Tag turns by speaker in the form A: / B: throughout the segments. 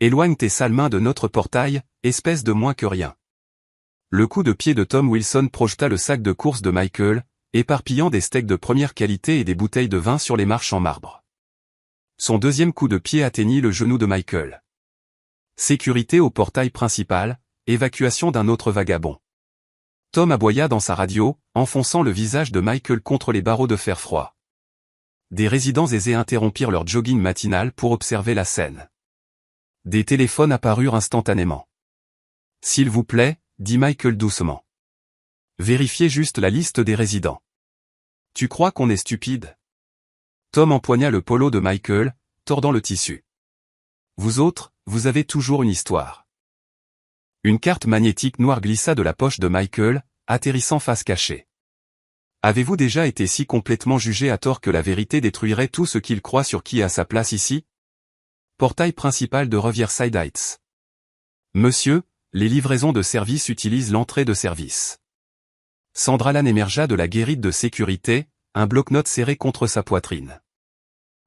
A: Éloigne tes sales mains de notre portail, espèce de moins que rien. Le coup de pied de Tom Wilson projeta le sac de course de Michael, éparpillant des steaks de première qualité et des bouteilles de vin sur les marches en marbre. Son deuxième coup de pied atteignit le genou de Michael. Sécurité au portail principal, évacuation d'un autre vagabond. Tom aboya dans sa radio, enfonçant le visage de Michael contre les barreaux de fer froid. Des résidents aisés interrompirent leur jogging matinal pour observer la scène. Des téléphones apparurent instantanément. « S'il vous plaît », dit Michael doucement. « Vérifiez juste la liste des résidents. »« Tu crois qu'on est stupide ?» Tom empoigna le polo de Michael, tordant le tissu. « Vous autres, vous avez toujours une histoire. » Une carte magnétique noire glissa de la poche de Michael, atterrissant face cachée. « Avez-vous déjà été si complètement jugé à tort que la vérité détruirait tout ce qu'il croit sur qui a sa place ici ? Portail principal de Riverside Heights. Monsieur, les livraisons de service utilisent l'entrée de service. » Sandra Lane émergea de la guérite de sécurité, un bloc-notes serré contre sa poitrine.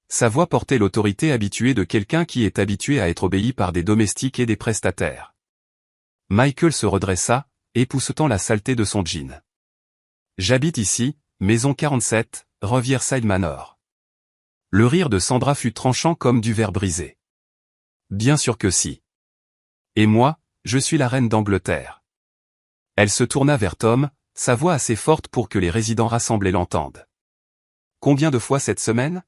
A: Sa voix portait l'autorité habituée de quelqu'un qui est habitué à être obéi par des domestiques et des prestataires. Michael se redressa, époussetant la saleté de son jean. « J'habite ici, maison 47, Riverside Manor. » Le rire de Sandra fut tranchant comme du verre brisé. « Bien sûr que si. Et moi, je suis la reine d'Angleterre. » Elle se tourna vers Tom, sa voix assez forte pour que les résidents rassemblés l'entendent. « Combien de fois cette semaine ?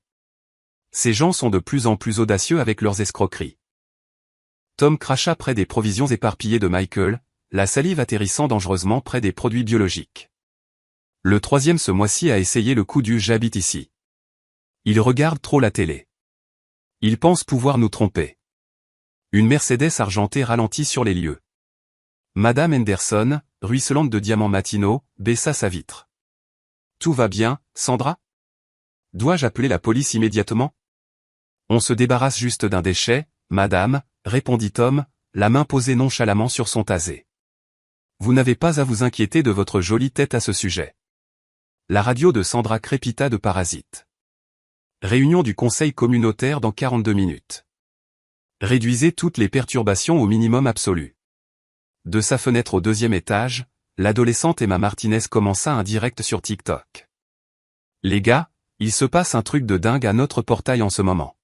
A: Ces gens sont de plus en plus audacieux avec leurs escroqueries. » Tom cracha près des provisions éparpillées de Michael, la salive atterrissant dangereusement près des produits biologiques. Le troisième ce mois-ci a essayé le coup du « j'habite ici ». Il regarde trop la télé. Il pense pouvoir nous tromper. Une Mercedes argentée ralentit sur les lieux. Madame Henderson, ruisselante de diamants matinaux, baissa sa vitre. « Tout va bien, Sandra ? Dois-je appeler la police immédiatement ? » « On se débarrasse juste d'un déchet, madame, » répondit Tom, la main posée nonchalamment sur son tasé. « Vous n'avez pas à vous inquiéter de votre jolie tête à ce sujet. » La radio de Sandra crépita de parasites. Réunion du conseil communautaire dans 42 minutes. Réduisez toutes les perturbations au minimum absolu. De sa fenêtre au deuxième étage, l'adolescente Emma Martinez commença un direct sur TikTok. « Les gars, il se passe un truc de dingue à notre portail en ce moment.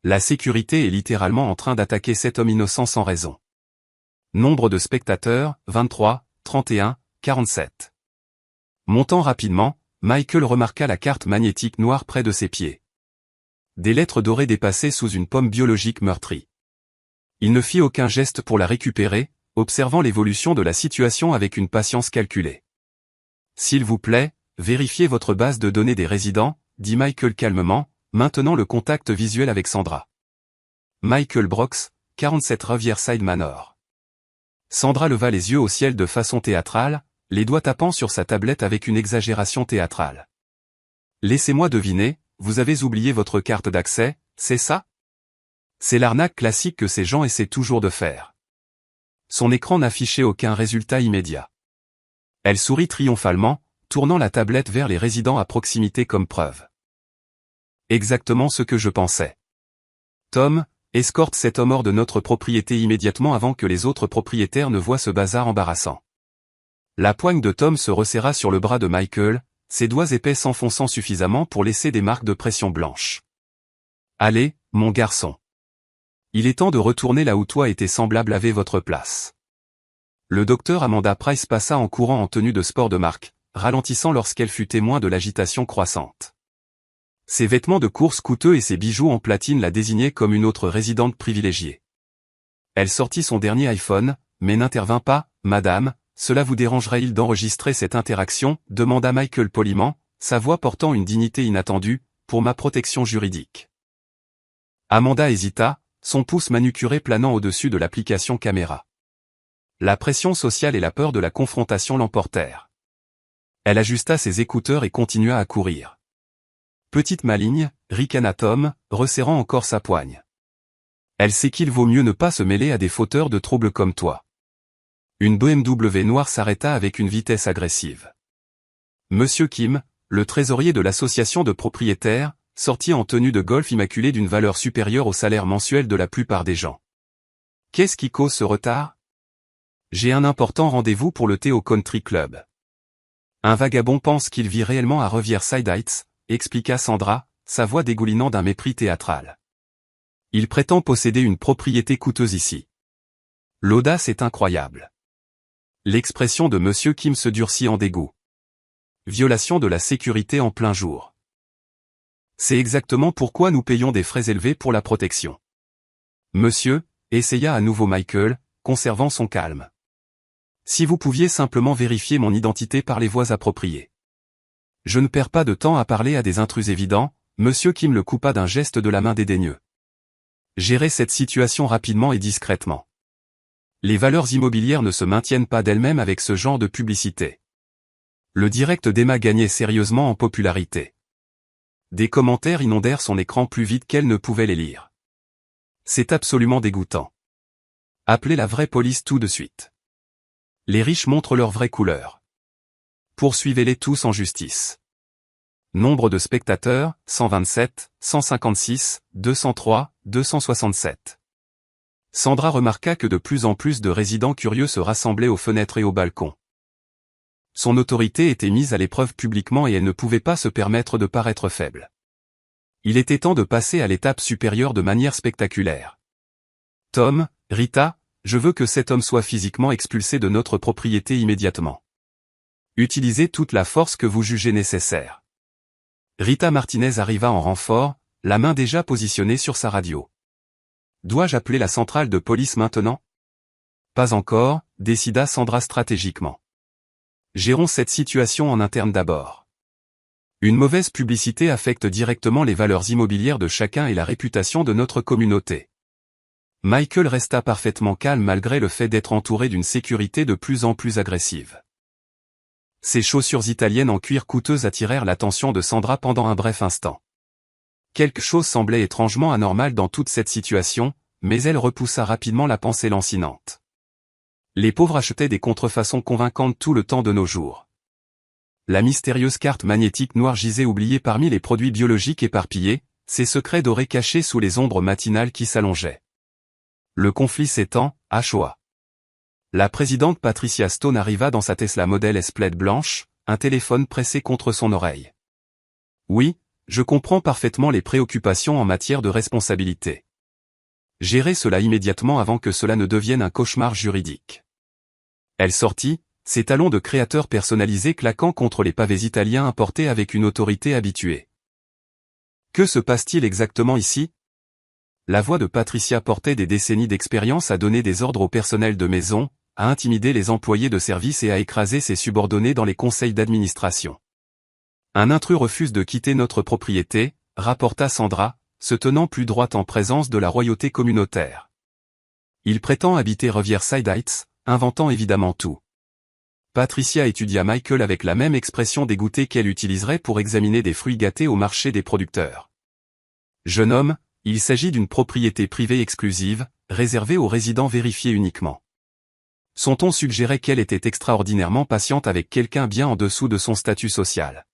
A: La sécurité est littéralement en train d'attaquer cet homme innocent sans raison. Nombre de spectateurs, 23, 31, 47. » Montant rapidement, Michael remarqua la carte magnétique noire près de ses pieds. Des lettres dorées dépassaient sous une pomme biologique meurtrie. Il ne fit aucun geste pour la récupérer, observant l'évolution de la situation avec une patience calculée. « S'il vous plaît, vérifiez votre base de données des résidents, » dit Michael calmement, maintenant le contact visuel avec Sandra. Michael Brox, 47 Riverside Manor. Sandra leva les yeux au ciel de façon théâtrale, les doigts tapant sur sa tablette avec une exagération théâtrale. « Laissez-moi deviner, vous avez oublié votre carte d'accès, c'est ça ? C'est l'arnaque classique que ces gens essaient toujours de faire. » Son écran n'affichait aucun résultat immédiat. Elle sourit triomphalement, tournant la tablette vers les résidents à proximité comme preuve. Exactement ce que je pensais. Tom, escorte cet homme hors de notre propriété immédiatement avant que les autres propriétaires ne voient ce bazar embarrassant. La poigne de Tom se resserra sur le bras de Michael, ses doigts épais s'enfonçant suffisamment pour laisser des marques de pression blanches. Allez, mon garçon. Il est temps de retourner là où toi et tes semblables avaient votre place. Le docteur Amanda Price passa en courant en tenue de sport de marque, ralentissant lorsqu'elle fut témoin de l'agitation croissante. Ses vêtements de course coûteux et ses bijoux en platine la désignaient comme une autre résidente privilégiée. Elle sortit son dernier iPhone, mais n'intervint pas. « Madame, cela vous dérangerait-il d'enregistrer cette interaction ?» demanda Michael poliment, sa voix portant une dignité inattendue, « pour ma protection juridique. » Amanda hésita, son pouce manucuré planant au-dessus de l'application caméra. La pression sociale et la peur de la confrontation l'emportèrent. Elle ajusta ses écouteurs et continua à courir. Petite maligne, ricana Tom, resserrant encore sa poigne. Elle sait qu'il vaut mieux ne pas se mêler à des fauteurs de troubles comme toi. Une BMW noire s'arrêta avec une vitesse agressive. Monsieur Kim, le trésorier de l'association de propriétaires, sortit en tenue de golf immaculée d'une valeur supérieure au salaire mensuel de la plupart des gens. Qu'est-ce qui cause ce retard? J'ai un important rendez-vous pour le thé au Country Club. Un vagabond pense qu'il vit réellement à Riverside Heights, expliqua Sandra, sa voix dégoulinant d'un mépris théâtral. Il prétend posséder une propriété coûteuse ici. L'audace est incroyable. L'expression de Monsieur Kim se durcit en dégoût. Violation de la sécurité en plein jour. C'est exactement pourquoi nous payons des frais élevés pour la protection. Monsieur, essaya à nouveau Michael, conservant son calme. Si vous pouviez simplement vérifier mon identité par les voies appropriées. Je ne perds pas de temps à parler à des intrus évidents, Monsieur Kim le coupa d'un geste de la main dédaigneux. Gérez cette situation rapidement et discrètement. Les valeurs immobilières ne se maintiennent pas d'elles-mêmes avec ce genre de publicité. Le direct d'Emma gagnait sérieusement en popularité. Des commentaires inondèrent son écran plus vite qu'elle ne pouvait les lire. C'est absolument dégoûtant. Appelez la vraie police tout de suite. Les riches montrent leur vraie couleur. Poursuivez-les tous en justice. Nombre de spectateurs, 127, 156, 203, 267. Sandra remarqua que de plus en plus de résidents curieux se rassemblaient aux fenêtres et aux balcons. Son autorité était mise à l'épreuve publiquement et elle ne pouvait pas se permettre de paraître faible. Il était temps de passer à l'étape supérieure de manière spectaculaire. Tom, Rita, je veux que cet homme soit physiquement expulsé de notre propriété immédiatement. Utilisez toute la force que vous jugez nécessaire. Rita Martinez arriva en renfort, la main déjà positionnée sur sa radio. Dois-je appeler la centrale de police maintenant? Pas encore, décida Sandra stratégiquement. Gérons cette situation en interne d'abord. Une mauvaise publicité affecte directement les valeurs immobilières de chacun et la réputation de notre communauté. Michael resta parfaitement calme malgré le fait d'être entouré d'une sécurité de plus en plus agressive. Ses chaussures italiennes en cuir coûteuses attirèrent l'attention de Sandra pendant un bref instant. Quelque chose semblait étrangement anormal dans toute cette situation, mais elle repoussa rapidement la pensée lancinante. Les pauvres achetaient des contrefaçons convaincantes tout le temps de nos jours. La mystérieuse carte magnétique noire gisait oubliée parmi les produits biologiques éparpillés, ses secrets dorés cachés sous les ombres matinales qui s'allongeaient. Le conflit s'étend, à Shoah. La présidente Patricia Stone arriva dans sa Tesla Model S plaide blanche, un téléphone pressé contre son oreille. Oui, je comprends parfaitement les préoccupations en matière de responsabilité. Gérez cela immédiatement avant que cela ne devienne un cauchemar juridique. Elle sortit, ses talons de créateur personnalisés claquant contre les pavés italiens importés avec une autorité habituée. Que se passe-t-il exactement ici? La voix de Patricia portait des décennies d'expérience à donner des ordres au personnel de maison, à intimider les employés de service et à écraser ses subordonnés dans les conseils d'administration. Un intrus refuse de quitter notre propriété, rapporta Sandra, se tenant plus droite en présence de la royauté communautaire. Il prétend habiter Riverside Heights, inventant évidemment tout. Patricia étudia Michael avec la même expression dégoûtée qu'elle utiliserait pour examiner des fruits gâtés au marché des producteurs. Jeune homme, il s'agit d'une propriété privée exclusive, réservée aux résidents vérifiés uniquement. Son ton suggérait qu'elle était extraordinairement patiente avec quelqu'un bien en dessous de son statut social.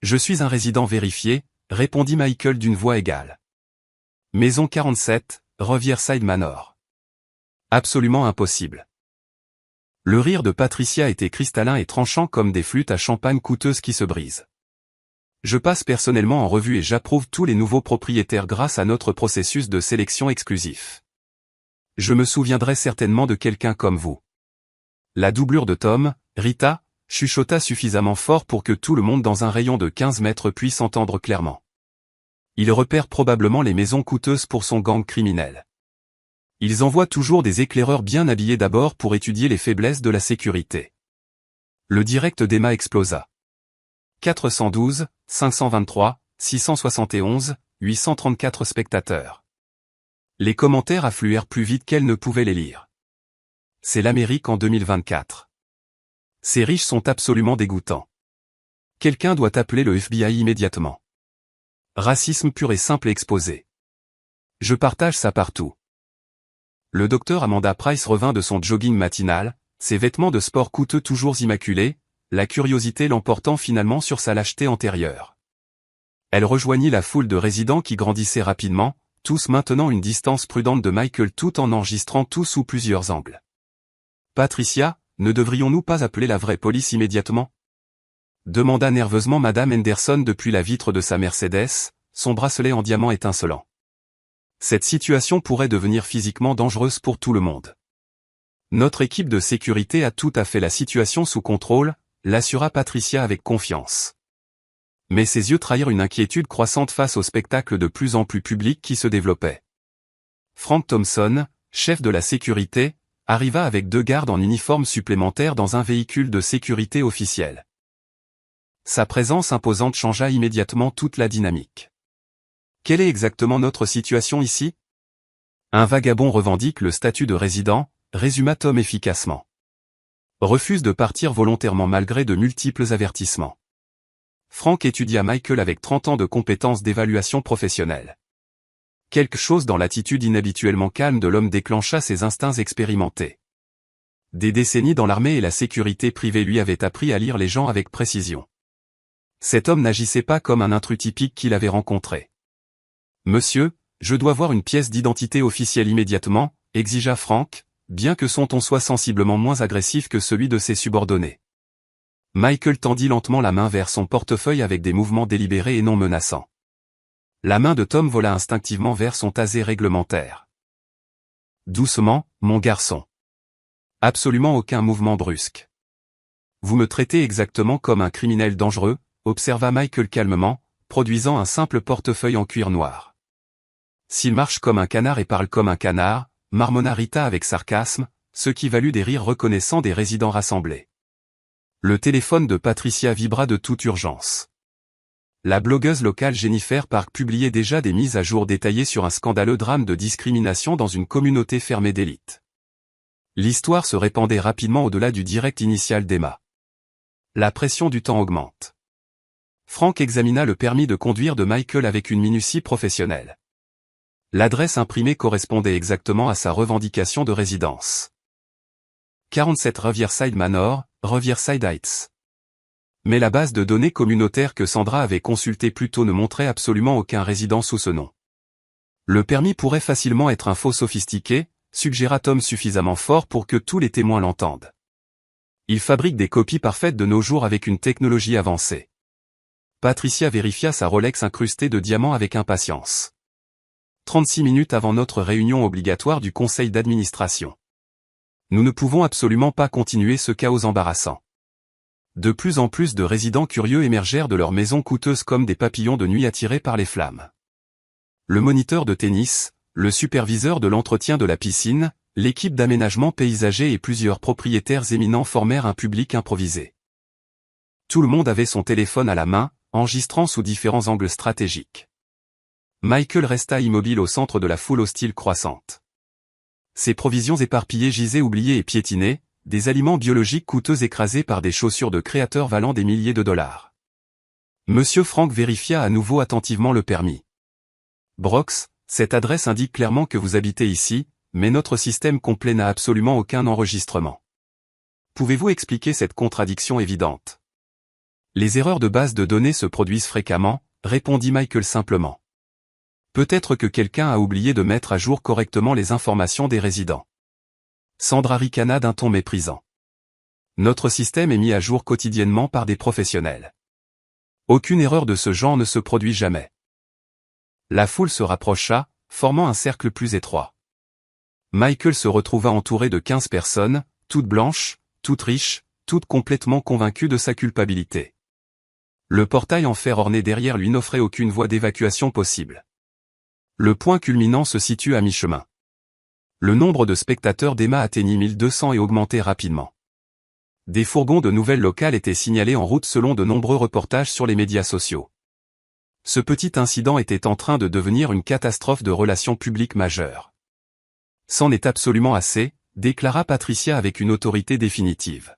A: Je suis un résident vérifié, répondit Michael d'une voix égale. Maison 47, Riverside Manor. Absolument impossible. Le rire de Patricia était cristallin et tranchant comme des flûtes à champagne coûteuses qui se brisent. Je passe personnellement en revue et j'approuve tous les nouveaux propriétaires grâce à notre processus de sélection exclusif. Je me souviendrai certainement de quelqu'un comme vous. La doublure de Tom, Rita, chuchota suffisamment fort pour que tout le monde dans un rayon de 15 mètres puisse entendre clairement. Il repère probablement les maisons coûteuses pour son gang criminel. Ils envoient toujours des éclaireurs bien habillés d'abord pour étudier les faiblesses de la sécurité. Le direct d'Emma explosa. 412, 523, 671, 834 spectateurs. Les commentaires affluèrent plus vite qu'elle ne pouvait les lire. C'est l'Amérique en 2024. Ces riches sont absolument dégoûtants. Quelqu'un doit appeler le FBI immédiatement. Racisme pur et simple exposé. Je partage ça partout. Le docteur Amanda Price revint de son jogging matinal, ses vêtements de sport coûteux toujours immaculés, la curiosité l'emportant finalement sur sa lâcheté antérieure. Elle rejoignit la foule de résidents qui grandissait rapidement, tous maintenant une distance prudente de Michael tout en enregistrant tout sous plusieurs angles. Patricia, ne devrions-nous pas appeler la vraie police immédiatement? Demanda nerveusement Madame Henderson depuis la vitre de sa Mercedes, son bracelet en diamant étincelant. Cette situation pourrait devenir physiquement dangereuse pour tout le monde. Notre équipe de sécurité a tout à fait la situation sous contrôle, l'assura Patricia avec confiance. Mais ses yeux trahirent une inquiétude croissante face au spectacle de plus en plus public qui se développait. Frank Thompson, chef de la sécurité, arriva avec 2 gardes en uniforme supplémentaire dans un véhicule de sécurité officiel. Sa présence imposante changea immédiatement toute la dynamique. Quelle est exactement notre situation ici? Un vagabond revendique le statut de résident, résuma Tom efficacement. Refuse de partir volontairement malgré de multiples avertissements. Frank étudia Michael avec 30 ans de compétences d'évaluation professionnelle. Quelque chose dans l'attitude inhabituellement calme de l'homme déclencha ses instincts expérimentés. Des décennies dans l'armée et la sécurité privée lui avaient appris à lire les gens avec précision. Cet homme n'agissait pas comme un intrus typique qu'il avait rencontré. « Monsieur, je dois voir une pièce d'identité officielle immédiatement », exigea Frank, bien que son ton soit sensiblement moins agressif que celui de ses subordonnés. Michael tendit lentement la main vers son portefeuille avec des mouvements délibérés et non menaçants. La main de Tom vola instinctivement vers son taser réglementaire. « Doucement, mon garçon. Absolument aucun mouvement brusque. Vous me traitez exactement comme un criminel dangereux, observa Michael calmement, produisant un simple portefeuille en cuir noir. S'il marche comme un canard et parle comme un canard, marmonna Rita avec sarcasme, ce qui valut des rires reconnaissants des résidents rassemblés. Le téléphone de Patricia vibra de toute urgence. La blogueuse locale Jennifer Park publiait déjà des mises à jour détaillées sur un scandaleux drame de discrimination dans une communauté fermée d'élite. L'histoire se répandait rapidement au-delà du direct initial d'Emma. La pression du temps augmente. Frank examina le permis de conduire de Michael avec une minutie professionnelle. L'adresse imprimée correspondait exactement à sa revendication de résidence. 47 Riverside Manor, Riverside Heights. Mais la base de données communautaire que Sandra avait consultée plus tôt ne montrait absolument aucun résident sous ce nom. Le permis pourrait facilement être un faux sophistiqué, suggéra Tom suffisamment fort pour que tous les témoins l'entendent. Il fabrique des copies parfaites de nos jours avec une technologie avancée. Patricia vérifia sa Rolex incrustée de diamants avec impatience. 36 minutes avant notre réunion obligatoire du conseil d'administration. Nous ne pouvons absolument pas continuer ce chaos embarrassant. De plus en plus de résidents curieux émergèrent de leurs maisons coûteuses comme des papillons de nuit attirés par les flammes. Le moniteur de tennis, le superviseur de l'entretien de la piscine, l'équipe d'aménagement paysager et plusieurs propriétaires éminents formèrent un public improvisé. Tout le monde avait son téléphone à la main, enregistrant sous différents angles stratégiques. Michael resta immobile au centre de la foule hostile croissante. Ses provisions éparpillées gisaient oubliées et piétinées, des aliments biologiques coûteux écrasés par des chaussures de créateurs valant des milliers de dollars. Monsieur Frank vérifia à nouveau attentivement le permis. Brox, cette adresse indique clairement que vous habitez ici, mais notre système complet n'a absolument aucun enregistrement. Pouvez-vous expliquer cette contradiction évidente? Les erreurs de base de données se produisent fréquemment, répondit Michael simplement. Peut-être que quelqu'un a oublié de mettre à jour correctement les informations des résidents. Sandra ricana d'un ton méprisant. Notre système est mis à jour quotidiennement par des professionnels. Aucune erreur de ce genre ne se produit jamais. La foule se rapprocha, formant un cercle plus étroit. Michael se retrouva entouré de 15 personnes, toutes blanches, toutes riches, toutes complètement convaincues de sa culpabilité. Le portail en fer orné derrière lui n'offrait aucune voie d'évacuation possible. Le point culminant se situe à mi-chemin. Le nombre de spectateurs d'Emma atteignit 1200 et augmentait rapidement. Des fourgons de nouvelles locales étaient signalés en route selon de nombreux reportages sur les médias sociaux. Ce petit incident était en train de devenir une catastrophe de relations publiques majeure. C'en est absolument assez, déclara Patricia avec une autorité définitive.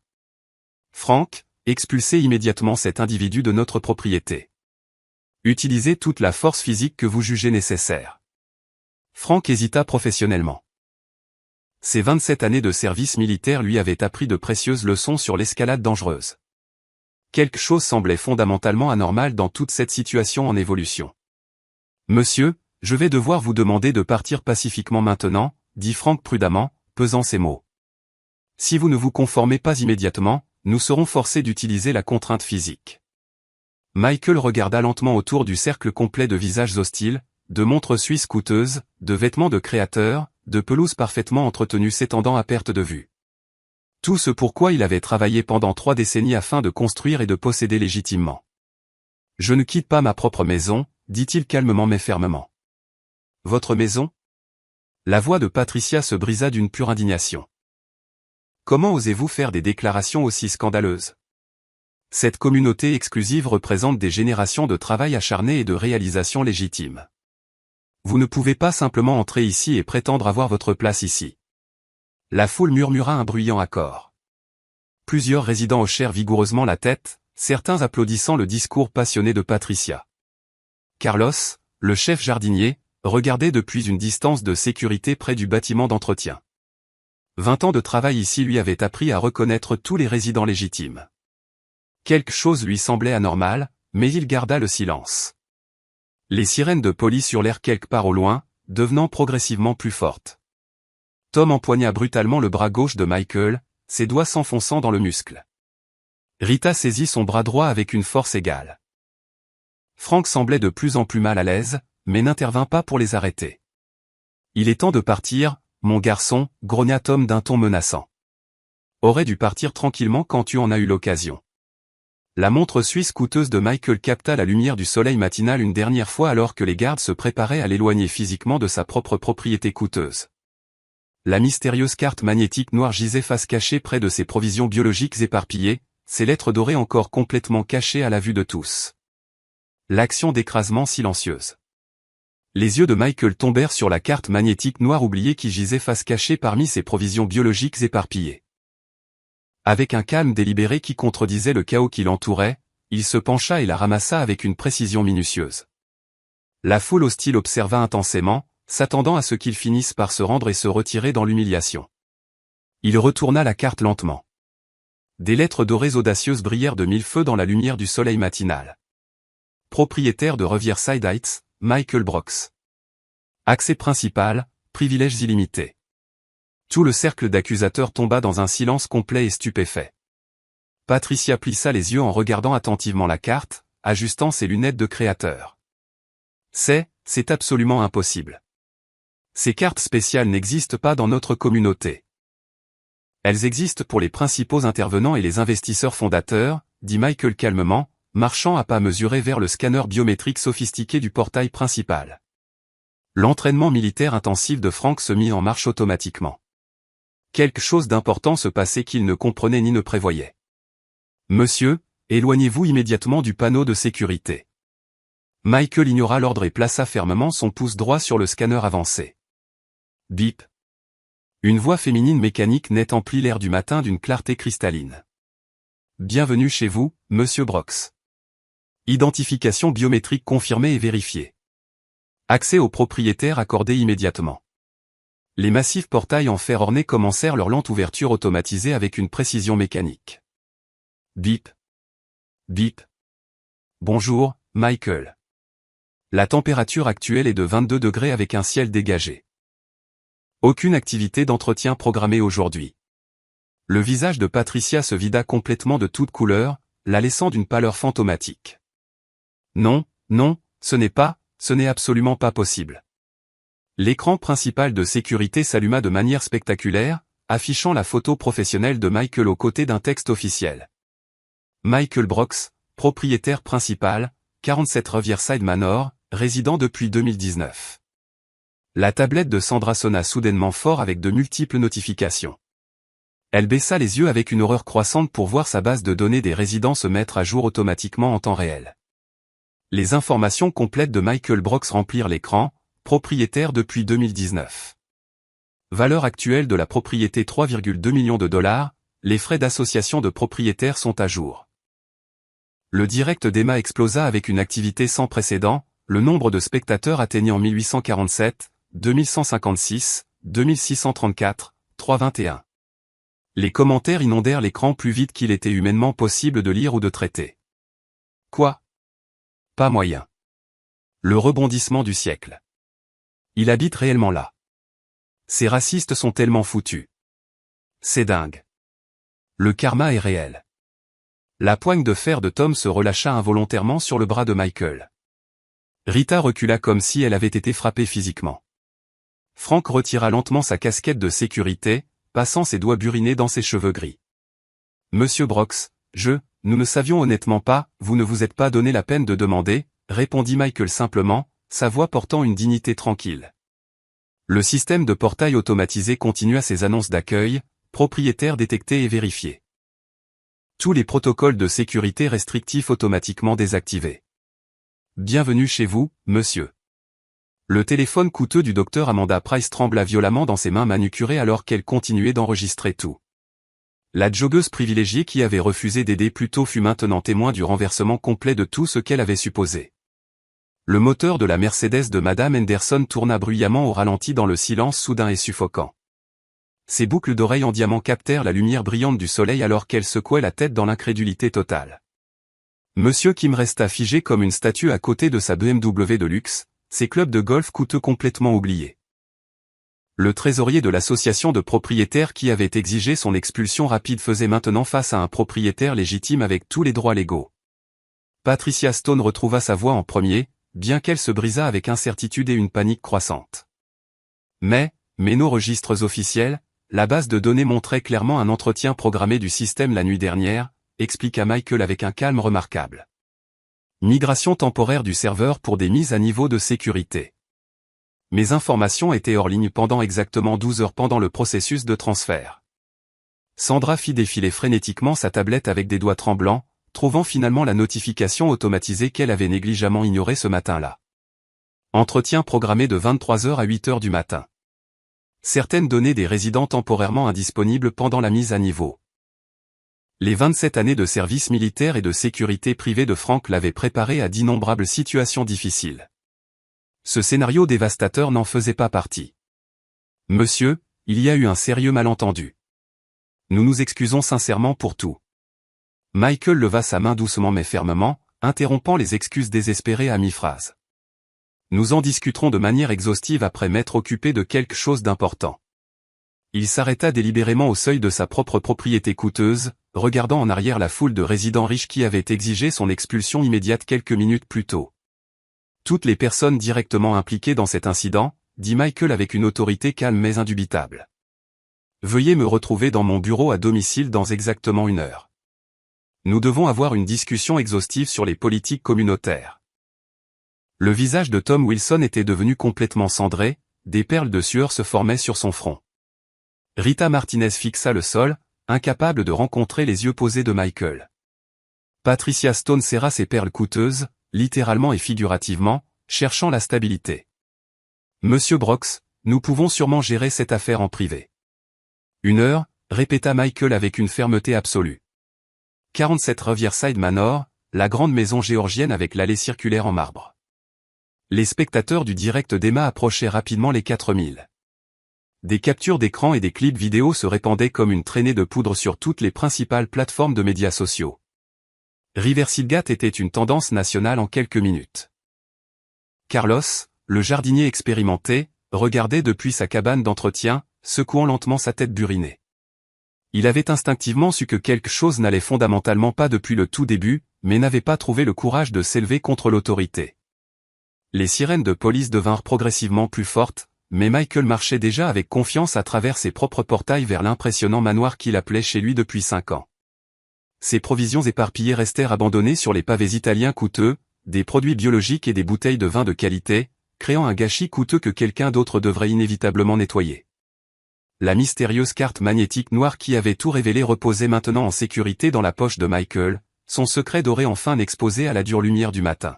A: Frank, expulsez immédiatement cet individu de notre propriété. Utilisez toute la force physique que vous jugez nécessaire. Frank hésita professionnellement. Ses 27 années de service militaire lui avaient appris de précieuses leçons sur l'escalade dangereuse. Quelque chose semblait fondamentalement anormal dans toute cette situation en évolution. Monsieur, Je vais devoir vous demander de partir pacifiquement maintenant, dit Frank prudemment, pesant ses mots. Si vous ne vous conformez pas immédiatement, nous serons forcés d'utiliser la contrainte physique. Michael regarda lentement autour du cercle complet de visages hostiles, de montres suisses coûteuses, de vêtements de créateurs, de pelouses parfaitement entretenues s'étendant à perte de vue. Tout ce pourquoi il avait travaillé pendant 3 décennies afin de construire et de posséder légitimement. Je ne quitte pas ma propre maison, dit-il calmement mais fermement. Votre maison? La voix de Patricia se brisa d'une pure indignation. Comment osez-vous faire des déclarations aussi scandaleuses? Cette communauté exclusive représente des générations de travail acharné et de réalisation légitime. Vous ne pouvez pas simplement entrer ici et prétendre avoir votre place ici. La foule murmura un bruyant accord. Plusieurs résidents hochèrent vigoureusement la tête, certains applaudissant le discours passionné de Patricia. Carlos, le chef jardinier, regardait depuis une distance de sécurité près du bâtiment d'entretien. 20 ans de travail ici lui avaient appris à reconnaître tous les résidents légitimes. Quelque chose lui semblait anormal, mais il garda le silence. Les sirènes de police hurlèrent quelque part au loin, devenant progressivement plus fortes. Tom empoigna brutalement le bras gauche de Michael, ses doigts s'enfonçant dans le muscle. Rita saisit son bras droit avec une force égale. Frank semblait de plus en plus mal à l'aise, mais n'intervint pas pour les arrêter. « Il est temps de partir, mon garçon, grogna Tom d'un ton menaçant. Aurais dû partir tranquillement quand tu en as eu l'occasion. La montre suisse coûteuse de Michael capta la lumière du soleil matinal une dernière fois alors que les gardes se préparaient à l'éloigner physiquement de sa propre propriété coûteuse. La mystérieuse carte magnétique noire gisait face cachée près de ses provisions biologiques éparpillées, ses lettres dorées encore complètement cachées à la vue de tous. L'action d'écrasement silencieuse. Les yeux de Michael tombèrent sur la carte magnétique noire oubliée qui gisait face cachée parmi ses provisions biologiques éparpillées. Avec un calme délibéré qui contredisait le chaos qui l'entourait, il se pencha et la ramassa avec une précision minutieuse. La foule hostile observa intensément, s'attendant à ce qu'il finisse par se rendre et se retirer dans l'humiliation. Il retourna la carte lentement. Des lettres dorées audacieuses brillèrent de mille feux dans la lumière du soleil matinal. Propriétaire de Riverside Heights, Michael Brooks. Accès principal, privilèges illimités. Tout le cercle d'accusateurs tomba dans un silence complet et stupéfait. Patricia plissa les yeux en regardant attentivement la carte, ajustant ses lunettes de créateur. C'est absolument impossible. Ces cartes spéciales n'existent pas dans notre communauté. Elles existent pour les principaux intervenants et les investisseurs fondateurs, dit Michael calmement, marchant à pas mesurés vers le scanner biométrique sophistiqué du portail principal. L'entraînement militaire intensif de Frank se mit en marche automatiquement. Quelque chose d'important se passait qu'il ne comprenait ni ne prévoyait. « Monsieur, éloignez-vous immédiatement du panneau de sécurité. » Michael ignora l'ordre et plaça fermement son pouce droit sur le scanner avancé. Bip. Une voix féminine mécanique nette emplit l'air du matin d'une clarté cristalline. Bienvenue chez vous, Monsieur Brooks. Identification biométrique confirmée et vérifiée. Accès aux propriétaires accordé immédiatement. Les massifs portails en fer ornés commencèrent leur lente ouverture automatisée avec une précision mécanique. Bip. Bip. Bonjour, Michael. La température actuelle est de 22 degrés avec un ciel dégagé. Aucune activité d'entretien programmée aujourd'hui. Le visage de Patricia se vida complètement de toute couleur, la laissant d'une pâleur fantomatique. Non, ce n'est absolument pas possible. L'écran principal de sécurité s'alluma de manière spectaculaire, affichant la photo professionnelle de Michael aux côtés d'un texte officiel. Michael Brooks, propriétaire principal, 47 Riverside Manor, résident depuis 2019. La tablette de Sandra sonna soudainement fort avec de multiples notifications. Elle baissa les yeux avec une horreur croissante pour voir sa base de données des résidents se mettre à jour automatiquement en temps réel. Les informations complètes de Michael Brooks remplirent l'écran, propriétaire depuis 2019. Valeur actuelle de la propriété 3,2 millions de dollars, les frais d'association de propriétaires sont à jour. Le direct d'Emma explosa avec une activité sans précédent, le nombre de spectateurs atteignant 1847, 2156, 2634, 321. Les commentaires inondèrent l'écran plus vite qu'il était humainement possible de lire ou de traiter. Quoi? Pas moyen. Le rebondissement du siècle. Il habite réellement là. Ces racistes sont tellement foutus. C'est dingue. Le karma est réel. La poigne de fer de Tom se relâcha involontairement sur le bras de Michael. Rita recula comme si elle avait été frappée physiquement. Frank retira lentement sa casquette de sécurité, passant ses doigts burinés dans ses cheveux gris. Monsieur Brox, nous ne savions honnêtement pas, vous ne vous êtes pas donné la peine de demander, répondit Michael simplement, sa voix portant une dignité tranquille. Le système de portail automatisé continua ses annonces d'accueil, propriétaires détectés et vérifiés. Tous les protocoles de sécurité restrictifs automatiquement désactivés. Bienvenue chez vous, monsieur. Le téléphone coûteux du docteur Amanda Price trembla violemment dans ses mains manucurées alors qu'elle continuait d'enregistrer tout. La joggeuse privilégiée qui avait refusé d'aider plus tôt fut maintenant témoin du renversement complet de tout ce qu'elle avait supposé. Le moteur de la Mercedes de Madame Henderson tourna bruyamment au ralenti dans le silence soudain et suffocant. Ses boucles d'oreilles en diamant captèrent la lumière brillante du soleil alors qu'elle secouait la tête dans l'incrédulité totale. Monsieur Kim resta figé comme une statue à côté de sa BMW de luxe, ses clubs de golf coûteux complètement oubliés. Le trésorier de l'association de propriétaires qui avait exigé son expulsion rapide faisait maintenant face à un propriétaire légitime avec tous les droits légaux. Patricia Stone retrouva sa voix en premier, bien qu'elle se brisât avec incertitude et une panique croissante. Mais nos registres officiels, la base de données montrait clairement un entretien programmé du système la nuit dernière, expliqua Michael avec un calme remarquable. Migration temporaire du serveur pour des mises à niveau de sécurité. Mes informations étaient hors ligne pendant exactement 12 heures pendant le processus de transfert. Sandra fit défiler frénétiquement sa tablette avec des doigts tremblants, trouvant finalement la notification automatisée qu'elle avait négligemment ignorée ce matin-là. Entretien programmé de 23h à 8h du matin. Certaines données des résidents temporairement indisponibles pendant la mise à niveau. Les 27 années de service militaire et de sécurité privée de Frank l'avaient préparé à d'innombrables situations difficiles. Ce scénario dévastateur n'en faisait pas partie. Monsieur, il y a eu un sérieux malentendu. Nous nous excusons sincèrement pour tout. Michael leva sa main doucement mais fermement, interrompant les excuses désespérées à mi-phrase. Nous en discuterons de manière exhaustive après m'être occupé de quelque chose d'important. Il s'arrêta délibérément au seuil de sa propre propriété coûteuse, regardant en arrière la foule de résidents riches qui avaient exigé son expulsion immédiate quelques minutes plus tôt. Toutes les personnes directement impliquées dans cet incident, dit Michael avec une autorité calme mais indubitable. Veuillez me retrouver dans mon bureau à domicile dans exactement 1 heure. Nous devons avoir une discussion exhaustive sur les politiques communautaires. Le visage de Tom Wilson était devenu complètement cendré, des perles de sueur se formaient sur son front. Rita Martinez fixa le sol, incapable de rencontrer les yeux posés de Michael. Patricia Stone serra ses perles coûteuses, littéralement et figurativement, cherchant la stabilité. Monsieur Brox, nous pouvons sûrement gérer cette affaire en privé. 1 heure, répéta Michael avec une fermeté absolue. 47 Riverside Manor, la grande maison géorgienne avec l'allée circulaire en marbre. Les spectateurs du direct d'Emma approchaient rapidement les 4000. Des captures d'écran et des clips vidéo se répandaient comme une traînée de poudre sur toutes les principales plateformes de médias sociaux. Riversidegate était une tendance nationale en quelques minutes. Carlos, le jardinier expérimenté, regardait depuis sa cabane d'entretien, secouant lentement sa tête burinée. Il avait instinctivement su que quelque chose n'allait fondamentalement pas depuis le tout début, mais n'avait pas trouvé le courage de s'élever contre l'autorité. Les sirènes de police devinrent progressivement plus fortes, mais Michael marchait déjà avec confiance à travers ses propres portails vers l'impressionnant manoir qu'il appelait chez lui depuis 5 ans. Ses provisions éparpillées restèrent abandonnées sur les pavés italiens coûteux, des produits biologiques et des bouteilles de vin de qualité, créant un gâchis coûteux que quelqu'un d'autre devrait inévitablement nettoyer. La mystérieuse carte magnétique noire qui avait tout révélé reposait maintenant en sécurité dans la poche de Michael, son secret doré enfin exposé à la dure lumière du matin.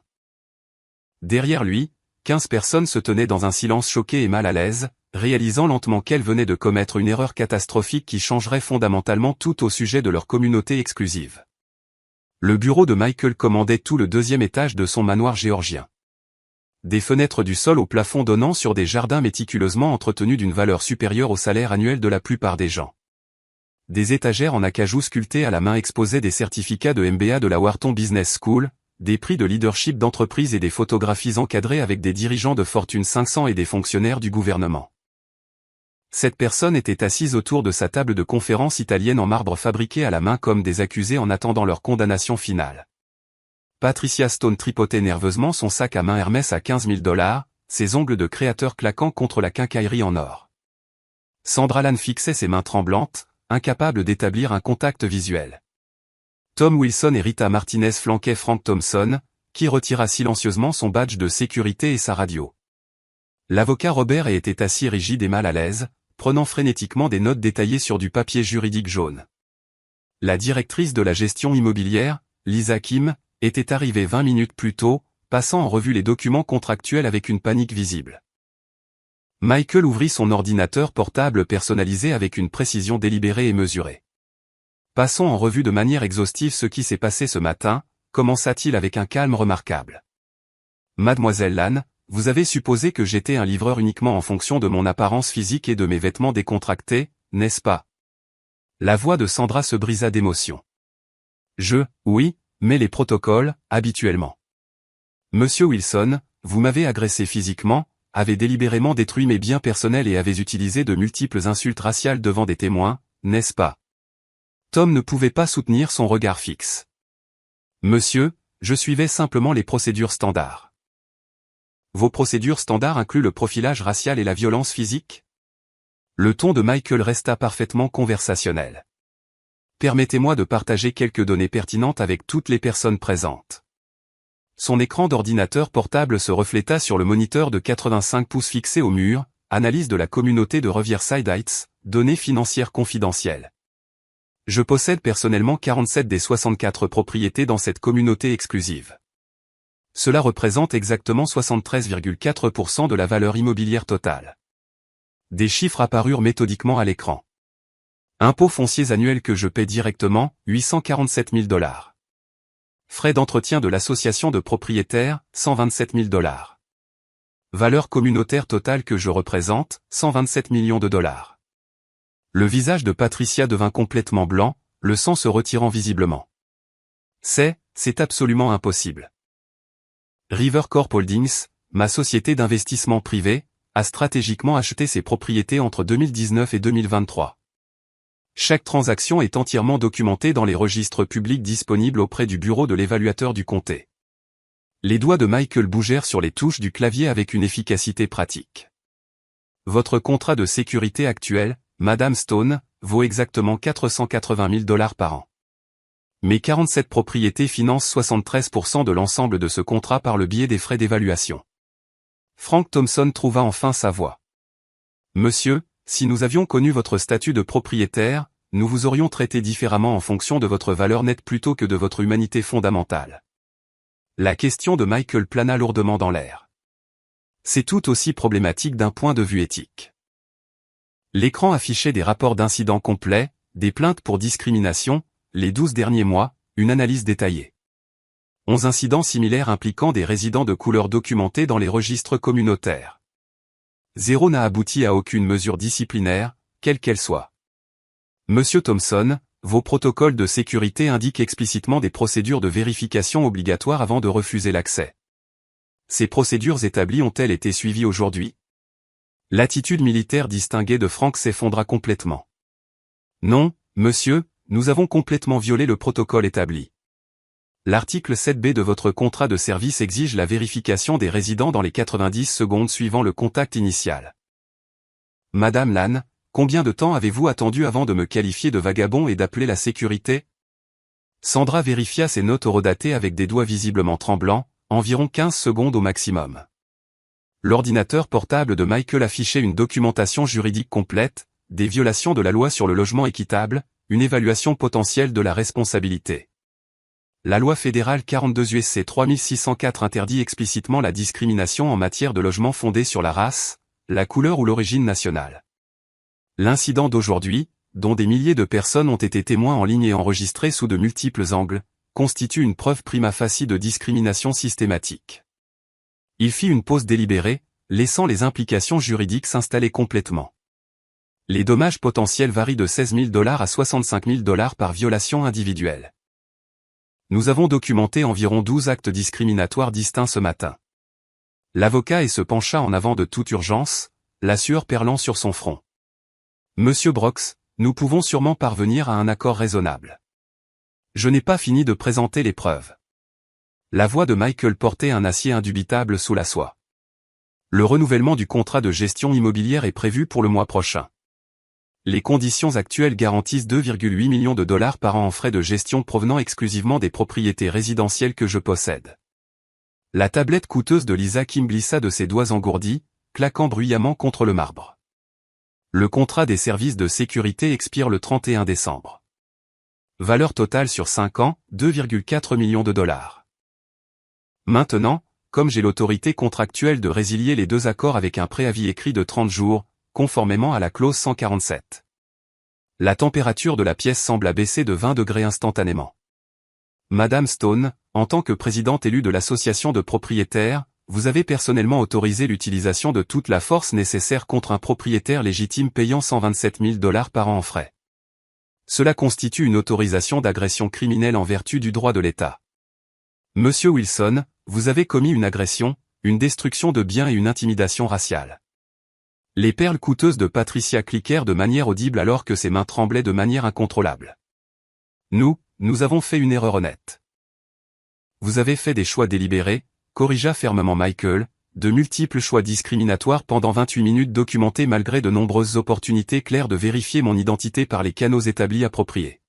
A: Derrière lui, 15 personnes se tenaient dans un silence choqué et mal à l'aise, réalisant lentement qu'elles venaient de commettre une erreur catastrophique qui changerait fondamentalement tout au sujet de leur communauté exclusive. Le bureau de Michael commandait tout le 2e étage de son manoir géorgien. Des fenêtres du sol au plafond donnant sur des jardins méticuleusement entretenus d'une valeur supérieure au salaire annuel de la plupart des gens. Des étagères en acajou sculptés à la main exposaient des certificats de MBA de la Wharton Business School, des prix de leadership d'entreprise et des photographies encadrées avec des dirigeants de Fortune 500 et des fonctionnaires du gouvernement. Cette personne était assise autour de sa table de conférence italienne en marbre fabriquée à la main comme des accusés en attendant leur condamnation finale. Patricia Stone tripotait nerveusement son sac à main Hermès à 15 000 $, ses ongles de créateur claquant contre la quincaillerie en or. Sandra Lane fixait ses mains tremblantes, incapable d'établir un contact visuel. Tom Wilson et Rita Martinez flanquaient Frank Thompson, qui retira silencieusement son badge de sécurité et sa radio. L'avocat Robert était assis rigide et mal à l'aise, prenant frénétiquement des notes détaillées sur du papier juridique jaune. La directrice de la gestion immobilière, Lisa Kim, était arrivée 20 minutes plus tôt, passant en revue les documents contractuels avec une panique visible. Michael ouvrit son ordinateur portable personnalisé avec une précision délibérée et mesurée. Passons en revue de manière exhaustive ce qui s'est passé ce matin, commença-t-il avec un calme remarquable. Mademoiselle Lane, vous avez supposé que j'étais un livreur uniquement en fonction de mon apparence physique et de mes vêtements décontractés, n'est-ce pas? La voix de Sandra se brisa d'émotion. Oui, mais les protocoles, habituellement. Monsieur Wilson, vous m'avez agressé physiquement, avez délibérément détruit mes biens personnels et avez utilisé de multiples insultes raciales devant des témoins, n'est-ce pas? Tom ne pouvait pas soutenir son regard fixe. Monsieur, je suivais simplement les procédures standards. Vos procédures standards incluent le profilage racial et la violence physique? Le ton de Michael resta parfaitement conversationnel. Permettez-moi de partager quelques données pertinentes avec toutes les personnes présentes. Son écran d'ordinateur portable se refléta sur le moniteur de 85 pouces fixé au mur, analyse de la communauté de Riverside Heights, données financières confidentielles. Je possède personnellement 47 des 64 propriétés dans cette communauté exclusive. Cela représente exactement 73,4% de la valeur immobilière totale. Des chiffres apparurent méthodiquement à l'écran. Impôts fonciers annuels que je paie directement, 847 000 $. Frais d'entretien de l'association de propriétaires, 127 000 $. Valeur communautaire totale que je représente, 127 millions de $. Le visage de Patricia devint complètement blanc, le sang se retirant visiblement. C'est absolument impossible. River Corp Holdings, ma société d'investissement privé, a stratégiquement acheté ses propriétés entre 2019 et 2023. Chaque transaction est entièrement documentée dans les registres publics disponibles auprès du bureau de l'évaluateur du comté. Les doigts de Michael bougèrent sur les touches du clavier avec une efficacité pratique. Votre contrat de sécurité actuel, Madame Stone, vaut exactement 480 000 $ par an. Mes 47 propriétés financent 73% de l'ensemble de ce contrat par le biais des frais d'évaluation. Frank Thompson trouva enfin sa voix. Monsieur, si nous avions connu votre statut de propriétaire, nous vous aurions traité différemment en fonction de votre valeur nette plutôt que de votre humanité fondamentale. La question de Michael plana lourdement dans l'air. C'est tout aussi problématique d'un point de vue éthique. L'écran affichait des rapports d'incidents complets, des plaintes pour discrimination, les 12 derniers mois, une analyse détaillée. 11 incidents similaires impliquant des résidents de couleur documentés dans les registres communautaires. 0 n'a abouti à aucune mesure disciplinaire, quelle qu'elle soit. Monsieur Thompson, vos protocoles de sécurité indiquent explicitement des procédures de vérification obligatoires avant de refuser l'accès. Ces procédures établies ont-elles été suivies aujourd'hui? L'attitude militaire distinguée de Frank s'effondra complètement. Non, monsieur, nous avons complètement violé le protocole établi. L'article 7B de votre contrat de service exige la vérification des résidents dans les 90 secondes suivant le contact initial. Madame Lane, combien de temps avez-vous attendu avant de me qualifier de vagabond et d'appeler la sécurité? Sandra vérifia ses notes horodatées avec des doigts visiblement tremblants, environ 15 secondes au maximum. L'ordinateur portable de Michael affichait une documentation juridique complète, des violations de la loi sur le logement équitable, une évaluation potentielle de la responsabilité. La loi fédérale 42 USC 3604 interdit explicitement la discrimination en matière de logement fondée sur la race, la couleur ou l'origine nationale. L'incident d'aujourd'hui, dont des milliers de personnes ont été témoins en ligne et enregistrés sous de multiples angles, constitue une preuve prima facie de discrimination systématique. Il fit une pause délibérée, laissant les implications juridiques s'installer complètement. Les dommages potentiels varient de 16 000 $ à 65 000 $ par violation individuelle. Nous avons documenté environ 12 actes discriminatoires distincts ce matin. L'avocat se pencha en avant de toute urgence, la sueur perlant sur son front. Monsieur Brox, nous pouvons sûrement parvenir à un accord raisonnable. Je n'ai pas fini de présenter les preuves. La voix de Michael portait un acier indubitable sous la soie. Le renouvellement du contrat de gestion immobilière est prévu pour le mois prochain. Les conditions actuelles garantissent 2,8 millions de dollars par an en frais de gestion provenant exclusivement des propriétés résidentielles que je possède. La tablette coûteuse de Lisa Kim glissa de ses doigts engourdis, claquant bruyamment contre le marbre. Le contrat des services de sécurité expire le 31 décembre. Valeur totale sur 5 ans, 2,4 millions de dollars. Maintenant, comme j'ai l'autorité contractuelle de résilier les deux accords avec un préavis écrit de 30 jours, conformément à la clause 147. La température de la pièce semble baisser de 20 degrés instantanément. Madame Stone, en tant que présidente élue de l'association de propriétaires, vous avez personnellement autorisé l'utilisation de toute la force nécessaire contre un propriétaire légitime payant 127 000 dollars par an en frais. Cela constitue une autorisation d'agression criminelle en vertu du droit de l'État. Monsieur Wilson, vous avez commis une agression, une destruction de biens et une intimidation raciale. Les perles coûteuses de Patricia cliquèrent de manière audible alors que ses mains tremblaient de manière incontrôlable. Nous avons fait une erreur honnête. Vous avez fait des choix délibérés, corrigea fermement Michael, de multiples choix discriminatoires pendant 28 minutes documentés malgré de nombreuses opportunités claires de vérifier mon identité par les canaux établis appropriés.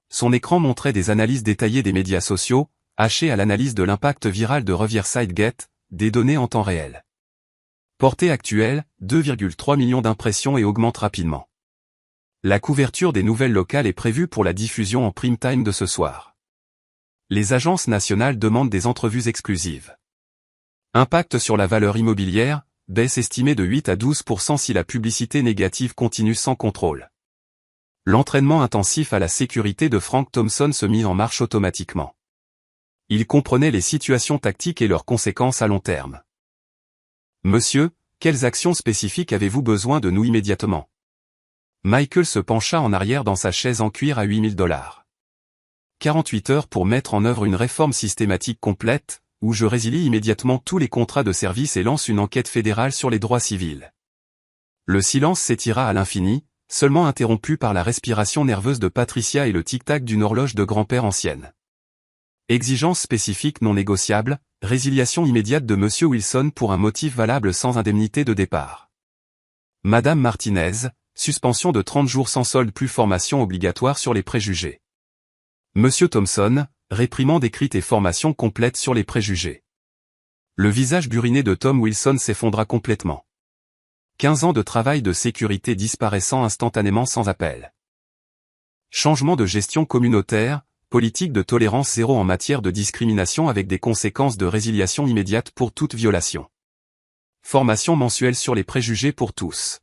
A: Son écran montrait des analyses détaillées des médias sociaux, hachées à l'analyse de l'impact viral de Riverside Gate, des données en temps réel. Portée actuelle, 2,3 millions d'impressions et augmente rapidement. La couverture des nouvelles locales est prévue pour la diffusion en prime time de ce soir. Les agences nationales demandent des entrevues exclusives. Impact sur la valeur immobilière, baisse estimée de 8 à 12% si la publicité négative continue sans contrôle. L'entraînement intensif à la sécurité de Frank Thompson se mit en marche automatiquement. Il comprenait les situations tactiques et leurs conséquences à long terme. Monsieur, quelles actions spécifiques avez-vous besoin de nous immédiatement? Michael se pencha en arrière dans sa chaise en cuir à 8 000 dollars. 48 heures pour mettre en œuvre une réforme systématique complète, où je résilie immédiatement tous les contrats de service et lance une enquête fédérale sur les droits civils. Le silence s'étira à l'infini, seulement interrompu par la respiration nerveuse de Patricia et le tic-tac d'une horloge de grand-père ancienne. Exigence spécifique non négociable, résiliation immédiate de Monsieur Wilson pour un motif valable sans indemnité de départ. Madame Martinez, suspension de 30 jours sans solde plus formation obligatoire sur les préjugés. Monsieur Thompson, réprimande écrite et formation complète sur les préjugés. Le visage buriné de Tom Wilson s'effondra complètement. 15 ans de travail de sécurité disparaissant instantanément sans appel. Changement de gestion communautaire, politique de tolérance zéro en matière de discrimination avec des conséquences de résiliation immédiate pour toute violation. Formation mensuelle sur les préjugés pour tous.